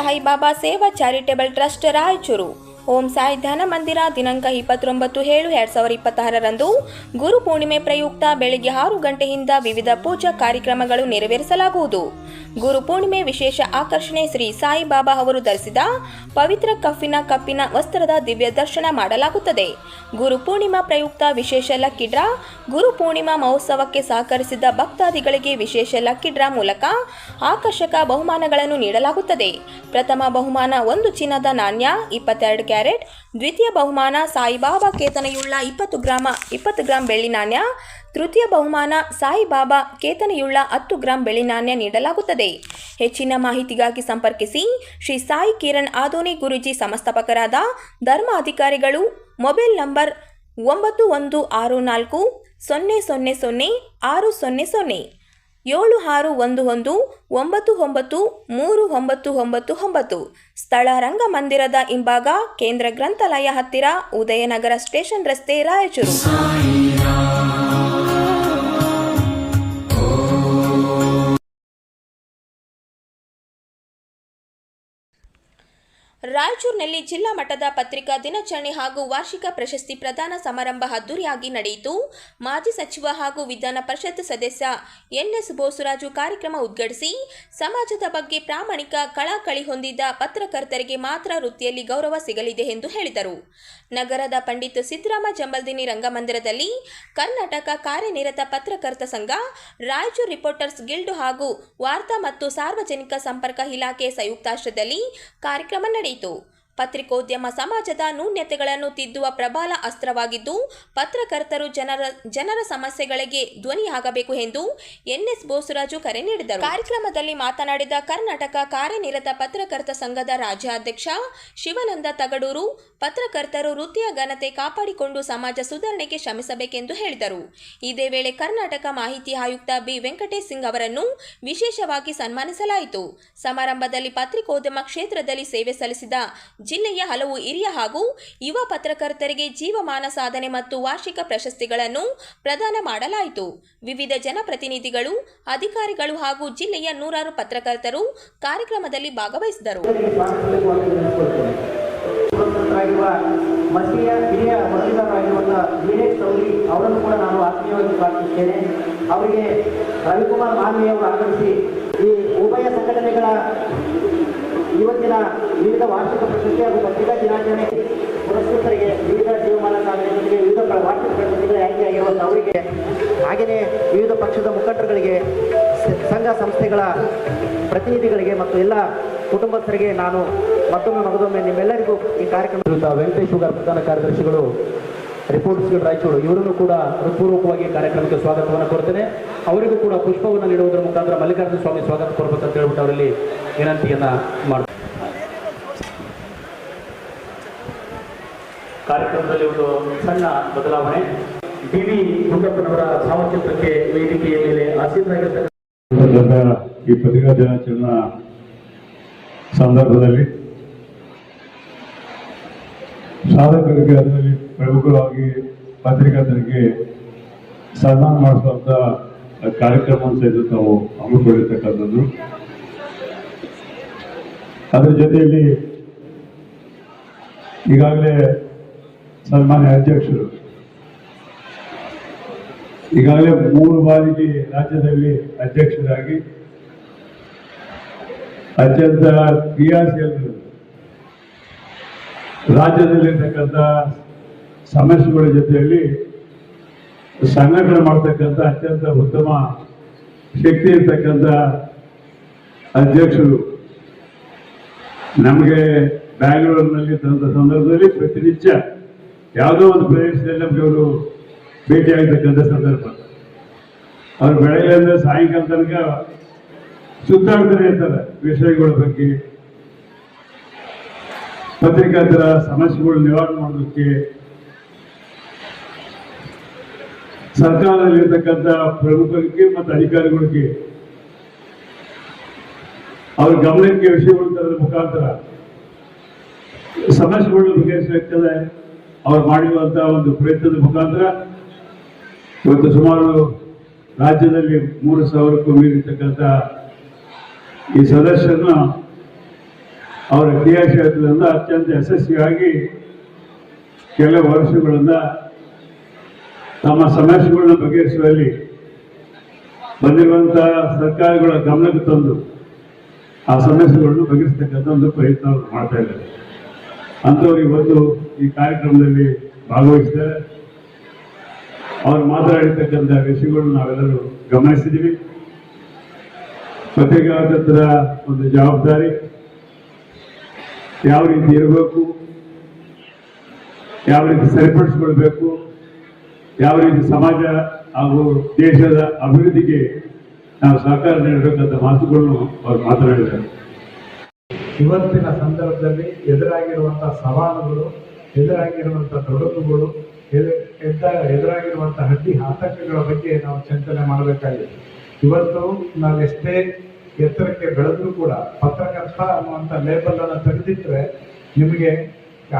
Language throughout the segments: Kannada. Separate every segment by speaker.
Speaker 1: ಸಾಯಿಬಾಬಾ ಸೇವಾ ಚಾರಿಟೇಬಲ್ ಟ್ರಸ್ಟ್ ರಾಯಚೂರು ಓಂ ಸಾಯಿ ಧ್ಯಾನ ಮಂದಿರ ದಿನಾಂಕ 29/7/2026ರಂದು ಗುರು ಪೂರ್ಣಿಮೆ ಪ್ರಯುಕ್ತ ಬೆಳಗ್ಗೆ 6 ಗಂಟೆಯಿಂದ ವಿವಿಧ ಪೂಜಾ ಕಾರ್ಯಕ್ರಮಗಳು ನೆರವೇರಿಸಲಾಗುವುದು. ಗುರು ಪೂರ್ಣಿಮೆ ವಿಶೇಷ ಆಕರ್ಷಣೆ ಶ್ರೀ ಸಾಯಿಬಾಬಾ ಅವರು ಧರಿಸಿದ ಪವಿತ್ರ ಕಪ್ಪಿನ ವಸ್ತ್ರದ ದಿವ್ಯ ದರ್ಶನ ಮಾಡಲಾಗುತ್ತದೆ. ಗುರು ಪೂರ್ಣಿಮಾ ಪ್ರಯುಕ್ತ ವಿಶೇಷ ಲಕ್ಕಿ ಡ್ರಾ. ಗುರು ಪೂರ್ಣಿಮಾ ಮಹೋತ್ಸವಕ್ಕೆ ಸಹಕರಿಸಿದ ಭಕ್ತಾದಿಗಳಿಗೆ ವಿಶೇಷ ಲಕ್ಕಿ ಡ್ರಾ ಮೂಲಕ ಆಕರ್ಷಕ ಬಹುಮಾನಗಳನ್ನು ನೀಡಲಾಗುತ್ತದೆ. ಪ್ರಥಮ ಬಹುಮಾನ 1 ಚಿನ್ನದ ನಾಣ್ಯ 22 ಕ್ಯಾರೆಟ್, ದ್ವಿತೀಯ ಬಹುಮಾನ ಸಾಯಿಬಾಬಾ ಕೇತನೆಯುಳ್ಳ 20 ಗ್ರಾಂ ಬೆಳ್ಳಿ ನಾಣ್ಯ, ತೃತೀಯ ಬಹುಮಾನ ಸಾಯಿಬಾಬಾ ಕೇತನೆಯುಳ್ಳ 10 ಗ್ರಾಂ ಬೆಳ್ಳಿ ನಾಣ್ಯ ನೀಡಲಾಗುತ್ತದೆ. ಹೆಚ್ಚಿನ ಮಾಹಿತಿಗಾಗಿ ಸಂಪರ್ಕಿಸಿ ಶ್ರೀ ಸಾಯಿ ಕಿರಣ್ ಆದೋನಿ ಗುರೂಜಿ, ಸಂಸ್ಥಾಪಕರಾದ ಧರ್ಮ ಅಧಿಕಾರಿಗಳು. Mobile number 9164 000 600 7611999399. ಸ್ಥಳ ರಂಗಮಂದಿರದ ಹಿಂಭಾಗ, ಕೇಂದ್ರ ಗ್ರಂಥಾಲಯ ಹತ್ತಿರ, ಉದಯನಗರ ಸ್ಟೇಷನ್ ರಸ್ತೆ, ರಾಯಚೂರು. ರಾಯಚೂರಿನಲ್ಲಿ ಜಿಲ್ಲಾ ಮಟ್ಟದ ಪತ್ರಿಕಾ ದಿನಾಚರಣೆ ಹಾಗೂ ವಾರ್ಷಿಕ ಪ್ರಶಸ್ತಿ ಪ್ರದಾನ ಸಮಾರಂಭ ಅದ್ದೂರಿಯಾಗಿ ನಡೆಯಿತು. ಮಾಜಿ ಸಚಿವ ಹಾಗೂ ವಿಧಾನ ಪರಿಷತ್ ಸದಸ್ಯ ಎನ್.ಎಸ್. ಬೋಸರಾಜು ಕಾರ್ಯಕ್ರಮ ಉದ್ಘಾಟಿಸಿ, ಸಮಾಜದ ಬಗ್ಗೆ ಪ್ರಾಮಾಣಿಕ ಕಳಕಳಿ ಹೊಂದಿದ ಪತ್ರಕರ್ತರಿಗೆ ಮಾತ್ರ ವೃತ್ತಿಯಲ್ಲಿ ಗೌರವ ಸಿಗಲಿದೆ ಎಂದು ಹೇಳಿದರು. ನಗರದ ಪಂಡಿತ್ ಸಿದ್ದರಾಮ ಜಂಬಲ್ದಿನಿ ರಂಗಮಂದಿರದಲ್ಲಿ ಕರ್ನಾಟಕ ಕಾರ್ಯನಿರತ ಪತ್ರಕರ್ತ ಸಂಘ, ರಾಯಚೂರು ರಿಪೋರ್ಟರ್ಸ್ ಗಿಲ್ಡ್ ಹಾಗೂ ವಾರ್ತಾ ಮತ್ತು ಸಾರ್ವಜನಿಕ ಸಂಪರ್ಕ ಇಲಾಖೆ ಸಂಯುಕ್ತಾಶ್ರಯದಲ್ಲಿ ಕಾರ್ಯಕ್ರಮ ನಡೆಯಿತು. ಪತ್ರಿಕೋದ್ಯಮ ಸಮಾಜದ ನ್ಯೂನತೆಗಳನ್ನು ತಿದ್ದುವ ಪ್ರಬಲ ಅಸ್ತ್ರವಾಗಿದ್ದು, ಪತ್ರಕರ್ತರು ಜನರ ಸಮಸ್ಯೆಗಳಿಗೆ ಧ್ವನಿಯಾಗಬೇಕು ಎಂದು ಎನ್.ಎಸ್. ಬೋಸರಾಜು ಕರೆ ನೀಡಿದರು. ಕಾರ್ಯಕ್ರಮದಲ್ಲಿ ಮಾತನಾಡಿದ ಕರ್ನಾಟಕ ಕಾರ್ಯನಿರತ ಪತ್ರಕರ್ತ ಸಂಘದ ರಾಜ್ಯಾಧ್ಯಕ್ಷ ಶಿವಾನಂದ ತಗಡೂರು, ಪತ್ರಕರ್ತರು ವೃತ್ತಿಯ ಘನತೆ ಕಾಪಾಡಿಕೊಂಡು ಸಮಾಜ ಸುಧಾರಣೆಗೆ ಶ್ರಮಿಸಬೇಕೆಂದು ಹೇಳಿದರು. ಇದೇ ವೇಳೆ ಕರ್ನಾಟಕ ಮಾಹಿತಿ ಆಯುಕ್ತ ಬಿ. ವೆಂಕಟೇಶ್ ಸಿಂಗ್ ಅವರನ್ನು ವಿಶೇಷವಾಗಿ ಸನ್ಮಾನಿಸಲಾಯಿತು. ಸಮಾರಂಭದಲ್ಲಿ ಪತ್ರಿಕೋದ್ಯಮ ಕ್ಷೇತ್ರದಲ್ಲಿ ಸೇವೆ ಸಲ್ಲಿಸಿದ ಜಿಲ್ಲೆಯ ಹಲವು ಹಿರಿಯ ಹಾಗೂ ಯುವ ಪತ್ರಕರ್ತರಿಗೆ ಜೀವಮಾನ ಸಾಧನೆ ಮತ್ತು ವಾರ್ಷಿಕ ಪ್ರಶಸ್ತಿಗಳನ್ನು ಪ್ರದಾನ ಮಾಡಲಾಯಿತು. ವಿವಿಧ ಜನಪ್ರತಿನಿಧಿಗಳು, ಅಧಿಕಾರಿಗಳು ಹಾಗೂ ಜಿಲ್ಲೆಯ 100 ಪತ್ರಕರ್ತರು ಕಾರ್ಯಕ್ರಮದಲ್ಲಿ ಭಾಗವಹಿಸಿದರು.
Speaker 2: ಅವರನ್ನು ಕೂಡ ನಾನು ಆತ್ಮೀಯವಾಗಿ ಸ್ವಾಗತಿಸುತ್ತೇನೆ. ಅವರಿಗೆ ರವಿಕುಮಾರ್ ಮಾನ್ವಿ ಅವರು ಆಗಮಿಸಿ ಈ ಉಭಯ ಸಂಘಟನೆಗಳ ಇವತ್ತಿನ ವಿವಿಧ ವಾರ್ಷಿಕ ಪ್ರಶಸ್ತಿ ಹಾಗೂ ಪತ್ರಿಕಾ ದಿನಾಚರಣೆ ಪುರಸ್ಕೃತರಿಗೆ ವಿವಿಧ ಜೀವಮಾನ ಸಾಧನೆಗಳಿಗೆ ವಿವಿಧ ವಾರ್ಷಿಕ ಪ್ರಶಸ್ತಿಗಳು ಆಯ್ಕೆಯಾಗಿರುವಂಥ ಅವರಿಗೆ, ಹಾಗೆಯೇ ವಿವಿಧ ಪಕ್ಷದ ಮುಖಂಡರುಗಳಿಗೆ, ಸಂಘ ಸಂಸ್ಥೆಗಳ ಪ್ರತಿನಿಧಿಗಳಿಗೆ ಮತ್ತು ಎಲ್ಲ ಕುಟುಂಬಸ್ಥರಿಗೆ ನಾನು ಮಗದೊಮ್ಮೆ ನಿಮ್ಮೆಲ್ಲರಿಗೂ ಈ ಕಾರ್ಯಕ್ರಮ ವೆಂಕಟೇಶ್ ಶುಗರ್ ಪ್ರಧಾನ ಕಾರ್ಯದರ್ಶಿಗಳು, ರಿಪೋರ್ಟ್ಸ್ ರಾಯಚೂರು, ಇವರನ್ನು ಕೂಡ ಹೃತ್ಪೂರ್ವಕವಾಗಿ ಕಾರ್ಯಕ್ರಮಕ್ಕೆ ಸ್ವಾಗತವನ್ನು ಕೊಡ್ತೇನೆ. ಅವರಿಗೂ ಕೂಡ ಪುಷ್ಪವನ್ನು ನೀಡುವುದರ ಮುಖಾಂತರ ಮಲ್ಲಿಕಾರ್ಜುನ ಸ್ವಾಮಿ ಸ್ವಾಗತ ಕೊಡಬೇಕಂತ ಹೇಳ್ಬಿಟ್ಟು ಅವರಲ್ಲಿ ವಿನಂತಿಯನ್ನು ಮಾಡ್ತಾರೆ. ಕಾರ್ಯಕ್ರಮದಲ್ಲಿ ಒಂದು ಸಣ್ಣ ಬದಲಾವಣೆ. ಡಿ.ವಿ. ಗುಂಡಪ್ಪನವರ ಭಾವಚಿತ್ರಕ್ಕೆ ವೇದಿಕೆಯ ಮೇಲೆ ಆಸೀನರಾಗಿರ್ತಕ್ಕಂಥ
Speaker 3: ಈ ಪತ್ರಿಕಾ ದಿನಾಚರಣೆ ಸಂದರ್ಭದಲ್ಲಿ ಸಾಧಕರಿಗೆ, ಅದರಲ್ಲಿ ಪ್ರಮುಖವಾಗಿ ಪತ್ರಿಕಾತರಿಗೆ ಸನ್ಮಾನ ಮಾಡಿಸುವಂಥ ಕಾರ್ಯಕ್ರಮವನ್ನು ಸಹಿತ ನಾವು ಹಮ್ಮಿಕೊಂಡಿರ್ತಕ್ಕಂಥದ್ದು. ಅದರ ಜೊತೆಯಲ್ಲಿ ಈಗಾಗಲೇ ಸನ್ಮಾನ್ಯ ಅಧ್ಯಕ್ಷರು ಈಗಾಗಲೇ 3 ಬಾರಿಗೆ ರಾಜ್ಯದಲ್ಲಿ ಅಧ್ಯಕ್ಷರಾಗಿ ಅತ್ಯಂತ ಕ್ರಿಯಾಶೀಲರು, ರಾಜ್ಯದಲ್ಲಿರ್ತಕ್ಕಂಥ ಸಮಸ್ಯೆಗಳ ಜೊತೆಯಲ್ಲಿ ಸಂಘಟನೆ ಮಾಡ್ತಕ್ಕಂಥ ಅತ್ಯಂತ ಉತ್ತಮ ಶಕ್ತಿ ಇರ್ತಕ್ಕಂಥ ಅಧ್ಯಕ್ಷರು ನಮಗೆ ಬ್ಯಾಂಗ್ಳೂರಿನಲ್ಲಿ ತಂದ ಸಂದರ್ಭದಲ್ಲಿ ಪ್ರತಿನಿತ್ಯ ಯಾವುದೋ ಒಂದು ಪ್ರದೇಶದಲ್ಲಿ ನಮಗೆ ಅವರು ಭೇಟಿಯಾಗಿರ್ತಕ್ಕಂಥ ಸಂದರ್ಭ. ಅವರು ಬೆಳಗ್ಗೆಯಿಂದ ಸಾಯಂಕಾಲ ತನಕ ಸುತ್ತಾಡ್ತಾನೆ ಇರ್ತಾರೆ ವಿಷಯಗಳ ಬಗ್ಗೆ, ಪತ್ರಿಕಾತರ ಸಮಸ್ಯೆಗಳು ನಿವಾರಣೆ ಮಾಡೋದಕ್ಕೆ, ಸರ್ಕಾರದಲ್ಲಿರ್ತಕ್ಕಂಥ ಪ್ರಮುಖರಿಗೆ ಮತ್ತು ಅಧಿಕಾರಿಗಳಿಗೆ ಅವ್ರ ಗಮನಕ್ಕೆ ವಿಷಯಗಳು ತರದ ಮುಖಾಂತರ ಸಮಸ್ಯೆಗಳು ಬಗೆಹರಿಸಬೇಕಾದ್ರೆ ಅವ್ರು ಮಾಡಿರುವಂತಹ ಒಂದು ಪ್ರಯತ್ನದ ಮುಖಾಂತರ ಇವತ್ತು ಸುಮಾರು ರಾಜ್ಯದಲ್ಲಿ 3,000ಕ್ಕೂ ಮೀರಿರ್ತಕ್ಕಂಥ ಈ ಸದಸ್ಯರನ್ನು ಅವರ ಕ್ರಿಯಾಶೀಲತೆಯಿಂದ ಅತ್ಯಂತ ಯಶಸ್ವಿಯಾಗಿ ಕೆಲವು ವರ್ಷಗಳಿಂದ ತಮ್ಮ ಸಮಸ್ಯೆಗಳನ್ನ ಬಗೆಹರಿಸುವಲ್ಲಿ ಬಂದಿರುವಂತಹ ಸರ್ಕಾರಗಳ ಗಮನಕ್ಕೆ ತಂದು ಆ ಸಮಸ್ಯೆಗಳನ್ನು ಬಗೆಹರಿಸತಕ್ಕಂಥ ಒಂದು ಪ್ರಯತ್ನ ಮಾಡ್ತಾ ಇದ್ದಾರೆ. ಅಂಥವ್ರು ಇವತ್ತು ಈ ಕಾರ್ಯಕ್ರಮದಲ್ಲಿ ಭಾಗವಹಿಸಿದ್ದಾರೆ. ಅವರು ಮಾತನಾಡಿರ್ತಕ್ಕಂಥ ವಿಷಯಗಳನ್ನು ನಾವೆಲ್ಲರೂ ಗಮನಿಸಿದ್ದೀವಿ. ಪತ್ರಿಕಾತಂತ್ರ ಒಂದು ಜವಾಬ್ದಾರಿ ಯಾವ ರೀತಿ ಇರಬೇಕು, ಯಾವ ರೀತಿ ಸರಿಪಡಿಸಿಕೊಳ್ಬೇಕು, ಯಾವ ರೀತಿ ಸಮಾಜ ಹಾಗೂ ದೇಶದ ಅಭಿವೃದ್ಧಿಗೆ ನಾವು ಸಹಕಾರ ನೀಡಬೇಕಂತ ಮಾತುಗಳನ್ನು ಅವರು ಮಾತನಾಡಿದ್ದಾರೆ.
Speaker 4: ಇವತ್ತಿನ ಸಂದರ್ಭದಲ್ಲಿ ಎದುರಾಗಿರುವಂತಹ ಸವಾಲುಗಳು, ಎದುರಾಗಿರುವಂತಹ ತೊಡಕುಗಳು, ಎದುರಾಗಿರುವಂತಹ ಅಡ್ಡಿ ಆತಂಕಗಳ ಬಗ್ಗೆ ನಾವು ಚಿಂತನೆ ಮಾಡಬೇಕಾಗಿದೆ. ಇವತ್ತು ನಾವೆಷ್ಟೇ ಎತ್ತರಕ್ಕೆ ಬೆಳೆದ್ರೂ ಕೂಡ ಪತ್ರಕರ್ತ ಅನ್ನುವಂಥ ಲೇಬಲ್ ಅನ್ನು ತೆಗೆದಿಟ್ರೆ ನಿಮಗೆ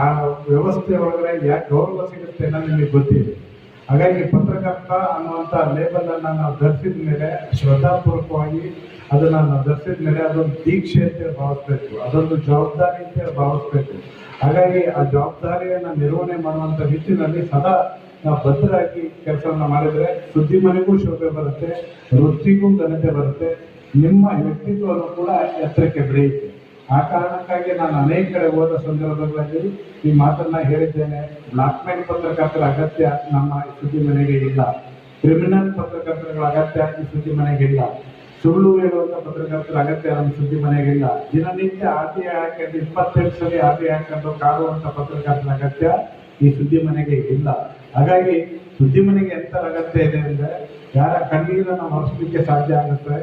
Speaker 4: ಆ ವ್ಯವಸ್ಥೆ ಒಳಗಡೆ ಯಾಕೆ ಗೌರವ ಸಿಗುತ್ತೆ ಅನ್ನೋದು ನಿಮಗೆ ಗೊತ್ತಿದೆ. ಹಾಗಾಗಿ ಪತ್ರಕರ್ತ ಅನ್ನುವಂಥ ಲೇಬಲ್ ಅನ್ನು ನಾವು ಧರಿಸಿದ ಮೇಲೆ ಶ್ರದ್ಧಾಪೂರ್ವಕವಾಗಿ ಅದನ್ನು ನಾವು ಧರಿಸಿದ ಮೇಲೆ ಅದೊಂದು ದೀಕ್ಷೆ ಅಂತ ಭಾವಿಸ್ಬೇಕು, ಅದೊಂದು ಜವಾಬ್ದಾರಿ ಅಂತ ಭಾವಿಸ್ಬೇಕು. ಹಾಗಾಗಿ ಆ ಜವಾಬ್ದಾರಿಯನ್ನು ನಿರ್ವಹಣೆ ಮಾಡುವಂಥ ನಿಟ್ಟಿನಲ್ಲಿ ಸದಾ ನಾವು ಬದ್ಧರಾಗಿ ಕೆಲಸವನ್ನು ಮಾಡಿದರೆ ಸುದ್ದಿ ಮನೆಗೂ ಶೋಭೆ ಬರುತ್ತೆ, ವೃತ್ತಿಗೂ ಘನತೆ ಬರುತ್ತೆ, ನಿಮ್ಮ ವ್ಯಕ್ತಿತ್ವವನ್ನು ಕೂಡ ಎತ್ತರಕ್ಕೆ ಬೆಳೆಯುತ್ತೆ. ಆ ಕಾರಣಕ್ಕಾಗಿ ನಾನು ಅನೇಕ ಕಡೆ ಹೋದ ಸಂದರ್ಭಗಳಲ್ಲಿ ಈ ಮಾತನ್ನ ಹೇಳಿದ್ದೇನೆ. ಬ್ಲಾಕ್ ಮೇಲ್ ಪತ್ರಕರ್ತರ ಅಗತ್ಯ ನಮ್ಮ ಸುದ್ದಿ ಮನೆಗೆ ಇಲ್ಲ, ಕ್ರಿಮಿನಲ್ ಪತ್ರಕರ್ತರ ಅಗತ್ಯ ಈ ಸುದ್ದಿ ಮನೆಗೆ ಇಲ್ಲ, ಸುಳ್ಳು ಹೇಳುವಂತ ಪತ್ರಕರ್ತರ ಅಗತ್ಯ ನಮ್ಮ ಸುದ್ದಿ ಮನೆಗಿಲ್ಲ, ದಿನನಿತ್ಯ RTI ಹಾಕೊಂಡು 28 ಸಲ RTI ಹಾಕೊಂಡು ಕಾಡುವಂತ ಪತ್ರಕರ್ತರ ಅಗತ್ಯ ಈ ಸುದ್ದಿ ಮನೆಗೆ ಇಲ್ಲ. ಹಾಗಾಗಿ ಸುದ್ದಿ ಮನೆಗೆ ಎಂತ ಅಗತ್ಯ ಇದೆ ಅಂದ್ರೆ ಯಾರ ಕಣ್ಣೀರನ್ನು ಒರೆಸಲಿಕ್ಕೆ ಸಾಧ್ಯ ಆಗುತ್ತೆ,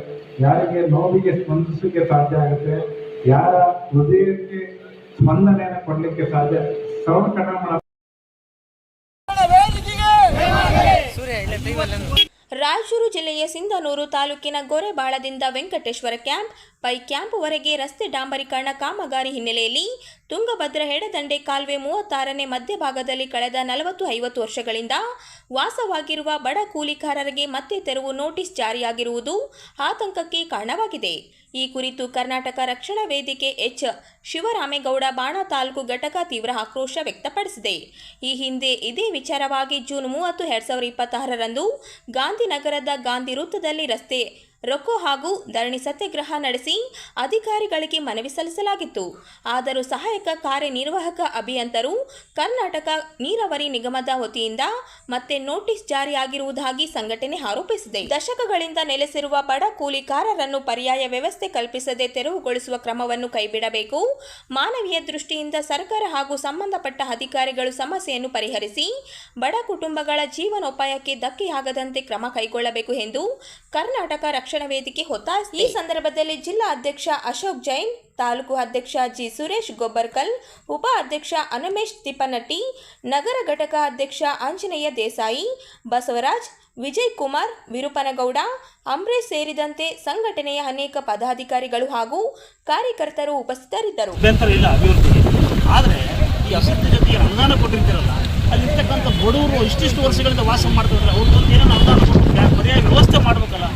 Speaker 4: ಯಾರಿಗೆ ನೋವಿಗೆ ಸ್ಪಂದಿಸಲಿಕ್ಕೆ ಸಾಧ್ಯ ಆಗುತ್ತೆ, ಯಾರ ಹೃದಯಕ್ಕೆ ಸ್ಪಂದನೆಯನ್ನು ಕೊಡ್ಲಿಕ್ಕೆ ಸಾಧ್ಯ. ಶ್ರವಣ ಕನ್ನಡ
Speaker 1: ರಾಯಚೂರು ಜಿಲ್ಲೆಯ ಸಿಂಧನೂರು ತಾಲೂಕಿನ ಗೊರೆಬಾಳದಿಂದ ವೆಂಕಟೇಶ್ವರ ಕ್ಯಾಂಪ್ ಪೈ ಕ್ಯಾಂಪ್ವರೆಗೆ ರಸ್ತೆ ಡಾಂಬರೀಕರಣ ಕಾಮಗಾರಿ ಹಿನ್ನೆಲೆಯಲ್ಲಿ ತುಂಗಭದ್ರಾ ಎಡದಂಡೆ ಕಾಲುವೆ 36ನೇ ಮಧ್ಯಭಾಗದಲ್ಲಿ ಕಳೆದ 40-50 ವರ್ಷಗಳಿಂದ ವಾಸವಾಗಿರುವ ಬಡ ಕೂಲಿಕಾರರಿಗೆ ಮತ್ತೆ ತೆರವು ನೋಟಿಸ್ ಜಾರಿಯಾಗಿರುವುದು ಆತಂಕಕ್ಕೆ ಕಾರಣವಾಗಿದೆ. ಈ ಕುರಿತು ಕರ್ನಾಟಕ ರಕ್ಷಣಾ ವೇದಿಕೆ ಎಚ್ ಶಿವರಾಮೇಗೌಡ ಬಾಣ ತಾಲೂಕು ಘಟಕ ತೀವ್ರ ಆಕ್ರೋಶ ವ್ಯಕ್ತಪಡಿಸಿದೆ. ಈ ಹಿಂದೆ ಇದೇ ವಿಚಾರವಾಗಿ ಜೂನ್ 30, 2026ರಂದು ಗಾಂಧಿನಗರದ ಗಾಂಧಿ ವೃತ್ತದಲ್ಲಿ ರಸ್ತೆ ರೊಕ್ಕೋ ಹಾಗೂ ಧರಣಿ ಸತ್ಯಾಗ್ರಹ ನಡೆಸಿ ಅಧಿಕಾರಿಗಳಿಗೆ ಮನವಿ ಸಲ್ಲಿಸಲಾಗಿತ್ತು. ಆದರೂ ಸಹಾಯಕ ಕಾರ್ಯನಿರ್ವಾಹಕ ಅಭಿಯಂತರು ಕರ್ನಾಟಕ ನೀರಾವರಿ ನಿಗಮದ ವತಿಯಿಂದ ಮತ್ತೆ ನೋಟಿಸ್ ಜಾರಿಯಾಗಿರುವುದಾಗಿ ಸಂಘಟನೆ ಆರೋಪಿಸಿದೆ. ದಶಕಗಳಿಂದ ನೆಲೆಸಿರುವ ಬಡ ಕೂಲಿಕಾರರನ್ನು ಪರ್ಯಾಯ ವ್ಯವಸ್ಥೆ ಕಲ್ಪಿಸದೆ ತೆರವುಗೊಳಿಸುವ ಕ್ರಮವನ್ನು ಕೈಬಿಡಬೇಕು. ಮಾನವೀಯ ದೃಷ್ಟಿಯಿಂದ ಸರ್ಕಾರ ಹಾಗೂ ಸಂಬಂಧಪಟ್ಟ ಅಧಿಕಾರಿಗಳು ಸಮಸ್ಯೆಯನ್ನು ಪರಿಹರಿಸಿ ಬಡ ಕುಟುಂಬಗಳ ಜೀವನೋಪಾಯಕ್ಕೆ ಧಕ್ಕೆಯಾಗದಂತೆ ಕ್ರಮ ಕೈಗೊಳ್ಳಬೇಕು ಎಂದು ಕರ್ನಾಟಕ ರಕ್ಷಣಾ ವೇದಿಕೆ ಒತ್ತಾಯಿಸಿದೆ. ಈ ಸಂದರ್ಭದಲ್ಲಿ ಜಿಲ್ಲಾ ಅಧ್ಯಕ್ಷ ಅಶೋಕ್ ಜೈನ್, ತಾಲೂಕು ಅಧ್ಯಕ್ಷ ಜಿ ಸುರೇಶ್ ಗೊಬ್ಬರ್ಕಲ್, ಉಪ ಅಧ್ಯಕ್ಷ ಅನಮೇಶ್ ತಿಪ್ಪನಟ್ಟಿ, ನಗರ ಘಟಕ ಅಧ್ಯಕ್ಷ ಆಂಜನೇಯ ದೇಸಾಯಿ, ಬಸವರಾಜ್, ವಿಜಯ್ ಕುಮಾರ್, ವಿರುಪನಗೌಡ, ಅಂಬರೀಶ್ ಸೇರಿದಂತೆ ಸಂಘಟನೆಯ ಅನೇಕ ಪದಾಧಿಕಾರಿಗಳು ಹಾಗೂ ಕಾರ್ಯಕರ್ತರು ಉಪಸ್ಥಿತರಿದ್ದರು.
Speaker 5: ಆದರೆ ಈ ಅಸತ್ಯ ಜೊತೆಗೆ ಅನುದಾನ ಕೊಟ್ಟಿರ್ತಾರಲ್ಲ, ಅಲ್ಲಿರ್ತಕ್ಕಂಥ ಬಡವರು ಇಷ್ಟಿಷ್ಟು ವರ್ಷಗಳಿಂದ ವಾಸ ಮಾಡ್ತಿದ್ರೆ ಅವ್ರಿಗೊಂದು ಏನೋ ಅನುದಾನ ಕೊಟ್ಟು ಪರ್ಯಾಯ ವ್ಯವಸ್ಥೆ ಮಾಡಬೇಕಲ್ಲ.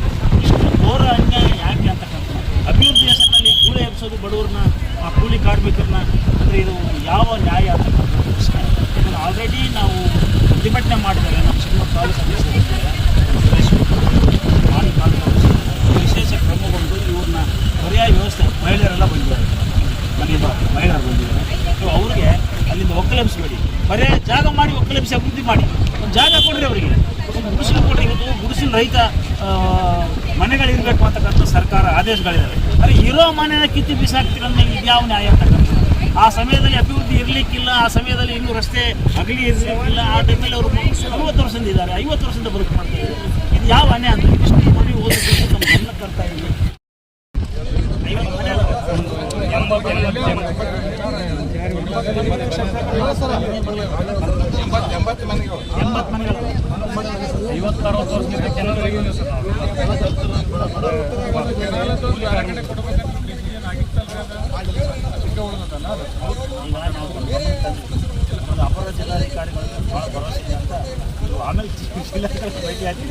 Speaker 5: ಇಷ್ಟು ಘೋರ ಅನ್ಯಾಯ ಯಾಕೆ ಅಂತಕ್ಕಂಥ ಅಭಿವೃದ್ಧಿ ಹೆಸರಿನಲ್ಲಿ ಕೂಲಿ ಎಬ್ಸೋದು ಬಡವ್ರನ್ನ, ಆ ಕೂಲಿ ಕಾರ್ಮಿಕರನ್ನ, ಅಂದರೆ ಇದು ಯಾವ ನ್ಯಾಯ ಅಂತಕ್ಕಂಥ ಪ್ರಶ್ನೆ. ಇದನ್ನು ಆಲ್ರೆಡಿ ನಾವು ಪ್ರತಿಭಟನೆ ಮಾಡಿದ್ದಾರೆ. ನಮ್ಮ ಶಿವಮೊಗ್ಗ ತಾಲೂಕು ವಿಶೇಷ ಕ್ರಮಗೊಂಡು ಇವ್ರನ್ನ ಪರ್ಯಾಯ ವ್ಯವಸ್ಥೆ ಮಹಿಳೆಯರೆಲ್ಲ ಬಂದಿದ್ದಾರೆ, ಮನೆಯಿಂದ ಮಹಿಳೆಯರು ಬಂದಿದ್ದಾರೆ. ನೀವು ಅವ್ರಿಗೆ ಅಲ್ಲಿಂದ ಒಕ್ಕಲೆಬ್ಸಬೇಡಿ, ಬರೇ ಜಾಗ ಮಾಡಿ ಒಕ್ಕಲೆಬ್ಸಿ ಅಭಿವೃದ್ಧಿ ಮಾಡಿ, ಒಂದು ಜಾಗ ಕೊಡ್ರಿ ಅವರಿಗೆ, ಒಂದು ಗುಡಿಸಲು ಕೊಡ್ರಿ. ಇವತ್ತು ಗುಡಿಸಲು ರಹಿತ ಮನೆಗಳಿರಬೇಕು ಅಂತಕ್ಕಂಥ ಸರ್ಕಾರ ಆದೇಶಗಳಿದ್ದಾವೆ. ಆದರೆ ಇರೋ ಮನೆಯ ಕಿತ್ತಿ ಬಿಸಾಕ್ತಿರಂದ್ರೆ ಇದ್ಯಾವ ನ್ಯಾಯ ಅಂತಕ್ಕಂಥ. ಆ ಸಮಯದಲ್ಲಿ ಅಭಿವೃದ್ಧಿ ಇರಲಿಕ್ಕಿಲ್ಲ, ಆ ಸಮಯದಲ್ಲಿ ಇನ್ನೂ ರಸ್ತೆ ಅಗಲಿ ಇರಲಿಕ್ಕಿಲ್ಲ. ಆ ಟೈಮಲ್ಲಿ ಅವರು 40 ವರ್ಷದಿಂದ ಇದ್ದಾರೆ, 50 ವರ್ಷದಿಂದ ಬದುಕು ಮಾಡ್ತಾ ಇದ್ದಾರೆ. ಇದು ಯಾವ ಅನ್ಯಾಯ ಅಂತ ಇಷ್ಟು ಮಾಡಿ ಓದೋದಕ್ಕೆ ನಮ್ಮ ಗಮನ ತರ್ತಾ ಇದ್ದೀವಿ. 50 ಮನೆ 80 ಮನೆಗಳು 50-60 ವರ್ಷದಿಂದ ಕೆಲವರಿಗೆ ಅಪರ ಜಿಲ್ಲಾಧಿಕಾರಿಗಳು ಭಾಳ ಭರವಸೆ ಅಂತ ಆಮೇಲೆ ಜಿಲ್ಲಾಧಿಕಾರಿ ಭೇಟಿಯಾಗಿ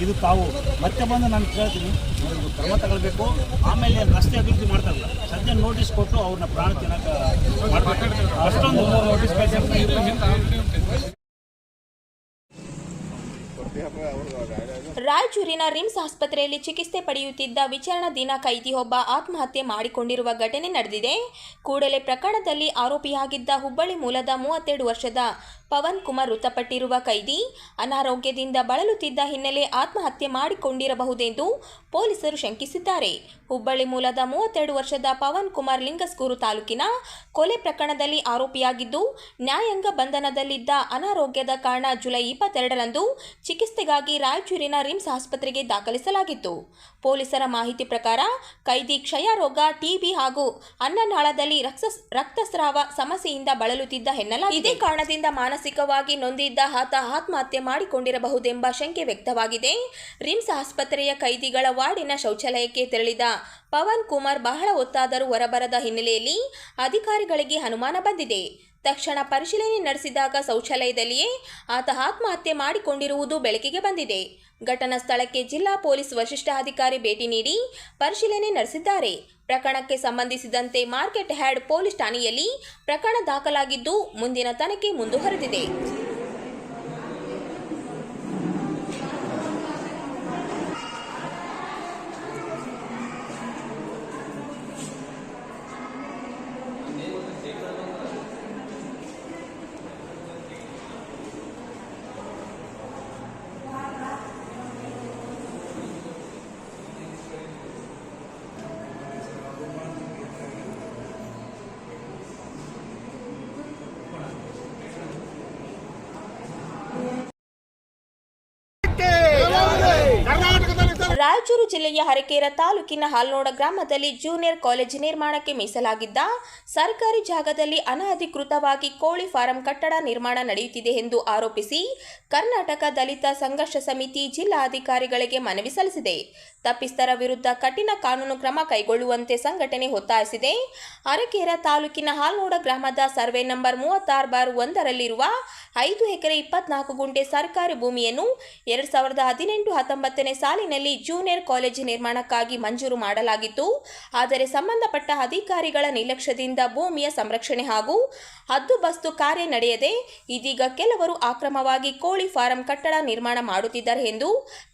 Speaker 5: ಇದು ತಾವು ಮತ್ತೆ ಬಂದು ನಾನು ಕೇಳ್ತೀನಿ, ಇದೊಂದು ಕ್ರಮ ತಗೊಳ್ಬೇಕು. ಆಮೇಲೆ ರಸ್ತೆ ಅಭಿವೃದ್ಧಿ ಮಾಡ್ತಾರಲ್ಲ, ಸದ್ಯ ನೋಟಿಸ್ ಕೊಟ್ಟು ಅವ್ರನ್ನ ಪ್ರಾಣ ತಿನ್ನಕ್ಕೆ ಮಾಡಬೇಕು. ಅಷ್ಟೊಂದು ನೋಟಿಸ್
Speaker 1: ರಾಯಚೂರಿನ ರಿಮ್ಸ್ ಆಸ್ಪತ್ರೆಯಲ್ಲಿ ಚಿಕಿತ್ಸೆ ಪಡೆಯುತ್ತಿದ್ದ ವಿಚಾರಣಾಧೀನ ಕೈದಿಯೊಬ್ಬ ಆತ್ಮಹತ್ಯೆ ಮಾಡಿಕೊಂಡಿರುವ ಘಟನೆ ನಡೆದಿದೆ. ಕೂಡಲೇ ಪ್ರಕರಣದಲ್ಲಿ ಆರೋಪಿಯಾಗಿದ್ದ ಹುಬ್ಬಳ್ಳಿ ಮೂಲದ 32 ವರ್ಷದ ಪವನ್ ಕುಮಾರ್ ಮೃತಪಟ್ಟಿರುವ ಕೈದಿ ಅನಾರೋಗ್ಯದಿಂದ ಬಳಲುತ್ತಿದ್ದ ಹಿನ್ನೆಲೆ ಆತ್ಮಹತ್ಯೆ ಮಾಡಿಕೊಂಡಿರಬಹುದೆಂದು ಪೊಲೀಸರು ಶಂಕಿಸಿದ್ದಾರೆ. ಹುಬ್ಬಳ್ಳಿ ಮೂಲದ 32 ವರ್ಷದ ಪವನ್ ಕುಮಾರ್ ಲಿಂಗಸ್ಗೂರು ತಾಲೂಕಿನ ಕೊಲೆ ಪ್ರಕರಣದಲ್ಲಿ ಆರೋಪಿಯಾಗಿದ್ದು, ನ್ಯಾಯಾಂಗ ಬಂಧನದಲ್ಲಿದ್ದ ಅನಾರೋಗ್ಯದ ಕಾರಣ ಜುಲೈ 22ರಂದು ಚಿಕಿತ್ಸೆಗಾಗಿ ರಾಯಚೂರಿನ ರಿಮ್ಸ್ ಆಸ್ಪತ್ರೆಗೆ ದಾಖಲಿಸಲಾಗಿತ್ತು. ಪೊಲೀಸರ ಮಾಹಿತಿ ಪ್ರಕಾರ ಕೈದಿ ಕ್ಷಯ ರೋಗ, ಟಿಬಿ ಹಾಗೂ ಅನ್ನನಾಳದಲ್ಲಿ ರಕ್ತಸ್ರಾವ ಸಮಸ್ಯೆಯಿಂದ ಬಳಲುತ್ತಿದ್ದ ಎನ್ನಲಾಗಿದೆ. ಇದೇ ಕಾರಣದಿಂದ ಮಾನಸಿಕವಾಗಿ ನೊಂದಿದ್ದ ಆತ ಆತ್ಮಹತ್ಯೆ ಮಾಡಿಕೊಂಡಿರಬಹುದೆಂಬ ಶಂಕೆ ವ್ಯಕ್ತವಾಗಿದೆ. ರಿಮ್ಸ್ ಆಸ್ಪತ್ರೆಯ ಕೈದಿಗಳ ವಾರ್ಡಿನ ಶೌಚಾಲಯಕ್ಕೆ ತೆರಳಿದ ಪವನ್ ಕುಮಾರ್ ಬಹಳ ಹೊತ್ತಾದರೂ ಹೊರಬರದ ಹಿನ್ನೆಲೆಯಲ್ಲಿ ಅಧಿಕಾರಿಗಳಿಗೆ ಅನುಮಾನ ಬಂದಿದೆ. ತಕ್ಷಣ ಪರಿಶೀಲನೆ ನಡೆಸಿದಾಗ ಶೌಚಾಲಯದಲ್ಲಿಯೇ ಆತ ಆತ್ಮಹತ್ಯೆ ಮಾಡಿಕೊಂಡಿರುವುದು ಬೆಳಕಿಗೆ ಬಂದಿದೆ. ಘಟನಾ ಸ್ಥಳಕ್ಕೆ ಜಿಲ್ಲಾ ಪೊಲೀಸ್ ವರಿಷ್ಠಾಧಿಕಾರಿ ಭೇಟಿ ನೀಡಿ ಪರಿಶೀಲನೆ ನಡೆಸಿದ್ದಾರೆ. ಪ್ರಕರಣಕ್ಕೆ ಸಂಬಂಧಿಸಿದಂತೆ ಮಾರ್ಕೆಟ್ ಹ್ಯಾಡ್ ಪೊಲೀಸ್ ಠಾಣೆಯಲ್ಲಿ ಪ್ರಕರಣ ದಾಖಲಾಗಿದ್ದು, ಮುಂದಿನ ತನಿಖೆ ಮುಂದುವರೆದಿದೆ. ರಾಯಚೂರು ಜಿಲ್ಲೆಯ ಅರಕೇರ ತಾಲೂಕಿನ ಹಾಲ್ನೋಡ ಗ್ರಾಮದಲ್ಲಿ ಜೂನಿಯರ್ ಕಾಲೇಜ್ ನಿರ್ಮಾಣಕ್ಕೆ ಮೀಸಲಾಗಿದ್ದ ಸರ್ಕಾರಿ ಜಾಗದಲ್ಲಿ ಅನಧಿಕೃತವಾಗಿ ಕೋಳಿ ಫಾರಂ ಕಟ್ಟಡ ನಿರ್ಮಾಣ ನಡೆಯುತ್ತಿದೆ ಎಂದು ಆರೋಪಿಸಿ ಕರ್ನಾಟಕ ದಲಿತ ಸಂಘರ್ಷ ಸಮಿತಿ ಜಿಲ್ಲಾಧಿಕಾರಿಗಳಿಗೆ ಮನವಿ ಸಲ್ಲಿಸಿದೆ. ತಪ್ಪಿಸ್ಥರ ವಿರುದ್ಧ ಕಠಿಣ ಕಾನೂನು ಕ್ರಮ ಕೈಗೊಳ್ಳುವಂತೆ ಸಂಘಟನೆ ಒತ್ತಾಯಿಸಿದೆ. ಅರಕೇರ ತಾಲೂಕಿನ ಹಾಲ್ನೋಡ ಗ್ರಾಮದ ಸರ್ವೆ ನಂಬರ್ 36/1ರಲ್ಲಿರುವ 5 ಎಕರೆ 24 ಗುಂಟೆ ಸರ್ಕಾರಿ ಭೂಮಿಯನ್ನು 2018-19ನೇ ಸಾಲಿನಲ್ಲಿ ಜೂನಿಯರ್ ಕಾಲೇಜು ನಿರ್ಮಾಣಕ್ಕಾಗಿ ಮಂಜೂರು ಮಾಡಲಾಗಿತ್ತು. ಆದರೆ ಸಂಬಂಧಪಟ್ಟ ಅಧಿಕಾರಿಗಳ ನಿರ್ಲಕ್ಷ್ಯದಿಂದ ಭೂಮಿಯ ಸಂರಕ್ಷಣೆ ಹಾಗೂ ಹದ್ದುಬಸ್ತು ಕಾರ್ಯ ನಡೆಯದೆ ಇದೀಗ ಕೆಲವರು ಅಕ್ರಮವಾಗಿ ಕೋಳಿ ಫಾರಂ ಕಟ್ಟಡ ನಿರ್ಮಾಣ ಮಾಡುತ್ತಿದ್ದಾರೆ ಎಂದು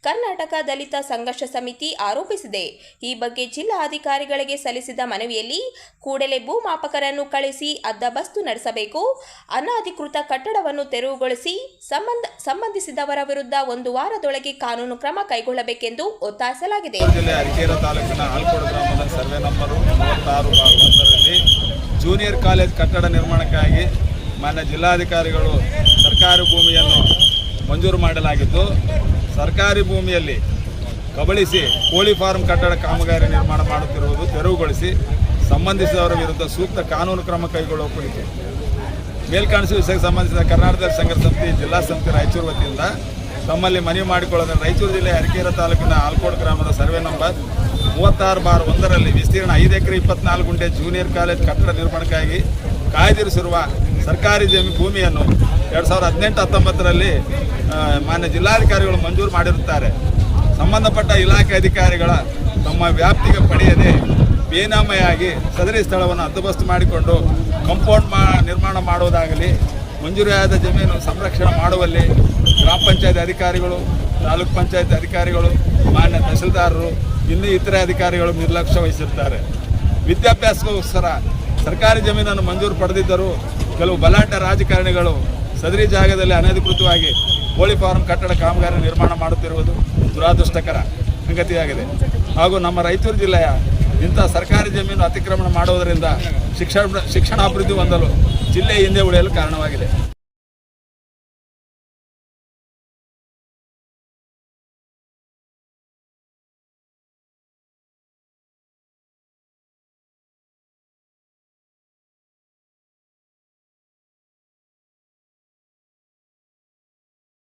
Speaker 1: ಕರ್ನಾಟಕ ದಲಿತ ಸಂಘರ್ಷ ಸಮಿತಿ ಆರೋಪಿಸಿದೆ. ಈ ಬಗ್ಗೆ ಜಿಲ್ಲಾ ಅಧಿಕಾರಿಗಳಿಗೆ ಸಲ್ಲಿಸಿದ ಮನವಿಯಲ್ಲಿ ಕೂಡಲೇ ಭೂಮಾಪಕರನ್ನು ಕಳಿಸಿ ಹದ್ದುಬಸ್ತು ನಡೆಸಬೇಕು, ಅನಧಿಕೃತ ಕಟ್ಟಡವನ್ನು ತೆರವುಗೊಳಿಸಿ ಸಂಬಂಧಿಸಿದವರ ವಿರುದ್ಧ 1 ವಾರದೊಳಗೆ ಕಾನೂನು ಕ್ರಮ ಕೈಗೊಳ್ಳಬೇಕೆಂದು ಒತ್ತಾಯಿಸಲಾಗಿದೆ.
Speaker 6: ಜಿಲ್ಲೆ ಅರಕೇರ ತಾಲೂಕಿನ ಆಲ್ಕೋಡ್ ಗ್ರಾಮದ ಸರ್ವೆ ನಂಬರ್ 36/1ರಲ್ಲಿ ಜೂನಿಯರ್ ಕಾಲೇಜ್ ಕಟ್ಟಡ ನಿರ್ಮಾಣಕ್ಕಾಗಿ ಮಾನ್ಯ ಜಿಲ್ಲಾಧಿಕಾರಿಗಳು ಸರ್ಕಾರಿ ಭೂಮಿಯನ್ನು ಮಂಜೂರು ಮಾಡಲಾಗಿದ್ದು, ಸರ್ಕಾರಿ ಭೂಮಿಯಲ್ಲಿ ಕಬಳಿಸಿ ಕೋಳಿ ಫಾರ್ಮ್ ಕಟ್ಟಡ ಕಾಮಗಾರಿ ನಿರ್ಮಾಣ ಮಾಡುತ್ತಿರುವುದು ತೆರವುಗೊಳಿಸಿ ಸಂಬಂಧಿಸಿದವರ ವಿರುದ್ಧ ಸೂಕ್ತ ಕಾನೂನು ಕ್ರಮ ಕೈಗೊಳ್ಳುವ ಕುರಿತು ಮೇಲ್ಕಾಣಿಸುವ ವಿಷಯಕ್ಕೆ ಸಂಬಂಧಿಸಿದ ಕರ್ನಾಟಕ ಸಂಘರ್ಷ ಸಮಿತಿ ಜಿಲ್ಲಾ ಸಮಿತಿ ರಾಯಚೂರು ವತಿಯಿಂದ ತಮ್ಮಲ್ಲಿ ಮನವಿ ಮಾಡಿಕೊಳ್ಳೋದು, ರಾಯಚೂರು ಜಿಲ್ಲೆ ಅರಕೇರ ತಾಲೂಕಿನ ಆಲ್ಕೋಡ್ ಗ್ರಾಮದ ಸರ್ವೆ ನಂಬರ್ 36/1ರಲ್ಲಿ ವಿಸ್ತೀರ್ಣ 5 ಎಕರೆ 24 ಗುಂಟೆ ಜೂನಿಯರ್ ಕಾಲೇಜ್ ಕಟ್ಟಡ ನಿರ್ಮಾಣಕ್ಕಾಗಿ ಕಾಯ್ದಿರಿಸಿರುವ ಸರ್ಕಾರಿ ಭೂಮಿಯನ್ನು 2018-19ರಲ್ಲಿ ಮಾನ್ಯ ಜಿಲ್ಲಾಧಿಕಾರಿಗಳು ಮಂಜೂರು ಮಾಡಿರುತ್ತಾರೆ. ಸಂಬಂಧಪಟ್ಟ ಇಲಾಖೆ ಅಧಿಕಾರಿಗಳ ತಮ್ಮ ವ್ಯಾಪ್ತಿಗೆ ಪಡೆಯದೆ ಬೇನಾಮೆಯಾಗಿ ಸದರಿ ಸ್ಥಳವನ್ನು ಹದ್ದುಬಸ್ತು ಮಾಡಿಕೊಂಡು ಕಾಂಪೌಂಡ್ ನಿರ್ಮಾಣ ಮಾಡುವುದಾಗಲಿ, ಮಂಜೂರಾದ ಜಮೀನು ಸಂರಕ್ಷಣೆ ಮಾಡುವಲ್ಲಿ ಗ್ರಾಮ ಪಂಚಾಯತ್ ಅಧಿಕಾರಿಗಳು, ತಾಲೂಕ್ ಪಂಚಾಯತ್ ಅಧಿಕಾರಿಗಳು, ಮಾನ್ಯ ತಹಸೀಲ್ದಾರರು, ಇನ್ನೂ ಇತರೆ ಅಧಿಕಾರಿಗಳು ನಿರ್ಲಕ್ಷ್ಯ ವಹಿಸಿರ್ತಾರೆ. ವಿದ್ಯಾಭ್ಯಾಸಕ್ಕೋಸ್ಕರ ಸರ್ಕಾರಿ ಜಮೀನನ್ನು ಮಂಜೂರು ಪಡೆದಿದ್ದರೂ ಕೆಲವು ಬಲಾಢ್ಯ ರಾಜಕಾರಣಿಗಳು ಸದರಿ ಜಾಗದಲ್ಲಿ ಅನಧಿಕೃತವಾಗಿ ಕೋಳಿ ಫಾರ್ಮ್ ಕಟ್ಟಡ ಕಾಮಗಾರಿ ನಿರ್ಮಾಣ ಮಾಡುತ್ತಿರುವುದು ದುರಾದೃಷ್ಟಕರ ಸಂಗತಿಯಾಗಿದೆ. ಹಾಗೂ ನಮ್ಮ ರಾಯಚೂರು ಜಿಲ್ಲೆಯ ಇಂಥ ಸರ್ಕಾರಿ ಜಮೀನು ಅತಿಕ್ರಮಣ ಮಾಡುವುದರಿಂದ ಶಿಕ್ಷಣಾಭಿವೃದ್ಧಿ ಹೊಂದಲು ಜಿಲ್ಲೆ ಹಿಂದೆ ಉಳಿಯಲು ಕಾರಣವಾಗಿದೆ.